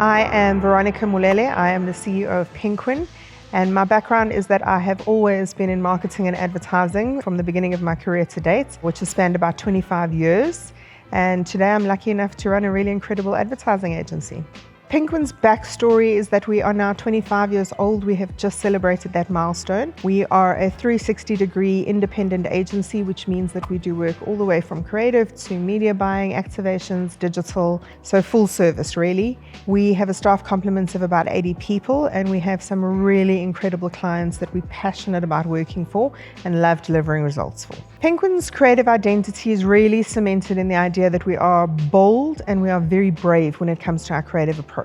I am Veronica Mulele. I am the CEO of Penquin, and my background is that I have always been in marketing and advertising from the beginning of my career to date, which has spanned about 25 years. And today I'm lucky enough to run a really incredible advertising agency. Penquin's backstory is that we are now 25 years old. We have just celebrated that milestone. We are a 360-degree independent agency, which means that we do work all the way from creative to media buying, activations, digital, so full service really. We have a staff complement of about 80 people, and we have some really incredible clients that we're passionate about working for and love delivering results for. Penquin's creative identity is really cemented in the idea that we are bold and we are very brave when it comes to our creative approach.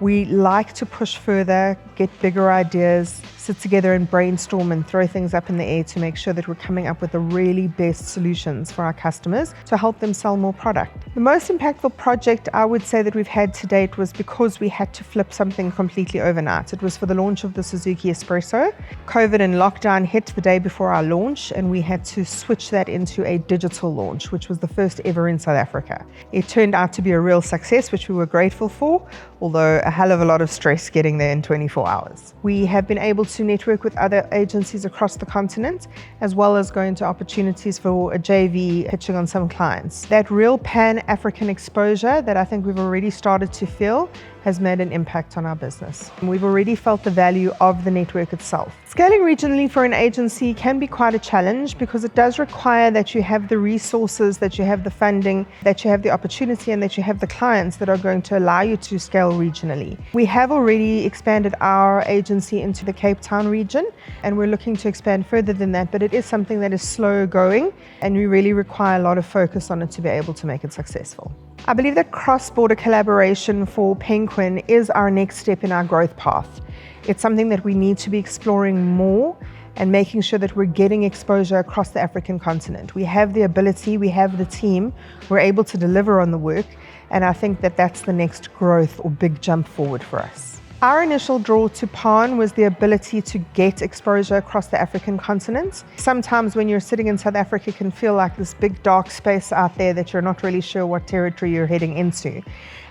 We like to push further, get bigger ideas, sit together and brainstorm and throw things up in the air to make sure that we're coming up with the really best solutions for our customers to help them sell more product. The most impactful project I would say that we've had to date was because we had to flip something completely overnight. It was for the launch of the Suzuki Espresso. COVID and lockdown hit the day before our launch, and we had to switch that into a digital launch, which was the first ever in South Africa. It turned out to be a real success, which we were grateful for, although a hell of a lot of stress getting there in 24 hours. We have been able to network with other agencies across the continent, as well as go into opportunities for a JV pitching on some clients. That real pan-African exposure that I think we've already started to feel has made an impact on our business. We've already felt the value of the network itself. Scaling regionally for an agency can be quite a challenge because it does require that you have the resources, that you have the funding, that you have the opportunity, and that you have the clients that are going to allow you to scale regionally. We have already expanded our agency into the Cape Town region, and we're looking to expand further than that, but it is something that is slow going, and we really require a lot of focus on it to be able to make it successful. I believe that cross-border collaboration for Penquin is our next step in our growth path. It's something that we need to be exploring more and making sure that we're getting exposure across the African continent. We have the ability, we have the team, we're able to deliver on the work, and I think that that's the next growth or big jump forward for us. Our initial draw to PAAN was the ability to get exposure across the African continent. Sometimes when you're sitting in South Africa, it can feel like this big dark space out there that you're not really sure what territory you're heading into.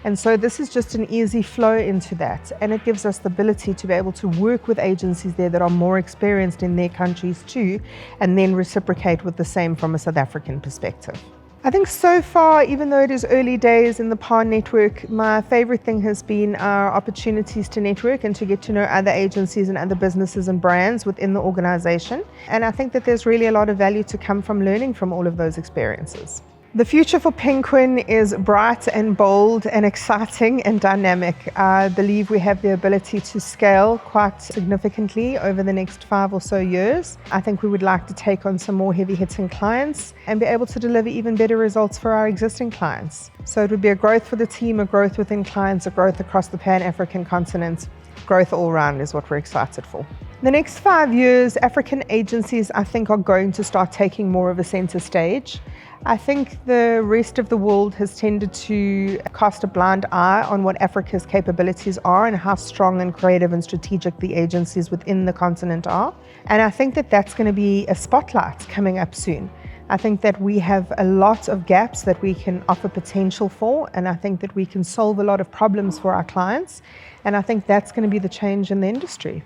And so this is just an easy flow into that, and it gives us the ability to be able to work with agencies there that are more experienced in their countries too, and then reciprocate with the same from a South African perspective. I think so far, even though it is early days in the PAAN network, my favorite thing has been our opportunities to network and to get to know other agencies and other businesses and brands within the organization. And I think that there's really a lot of value to come from learning from all of those experiences. The future for Penquin is bright and bold and exciting and dynamic. I believe we have the ability to scale quite significantly over the next 5 or so years. I think we would like to take on some more heavy-hitting clients and be able to deliver even better results for our existing clients. So it would be a growth for the team, a growth within clients, a growth across the Pan-African continent. Growth all around is what we're excited for. The next 5 years, African agencies, I think, are going to start taking more of a center stage. I think the rest of the world has tended to cast a blind eye on what Africa's capabilities are and how strong and creative and strategic the agencies within the continent are. And I think that that's going to be a spotlight coming up soon. I think that we have a lot of gaps that we can offer potential for, and I think that we can solve a lot of problems for our clients. And I think that's going to be the change in the industry.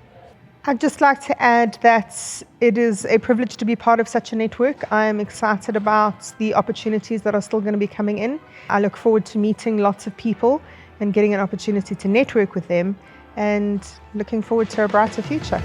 I'd just like to add that it is a privilege to be part of such a network. I am excited about the opportunities that are still going to be coming in. I look forward to meeting lots of people and getting an opportunity to network with them, and looking forward to a brighter future.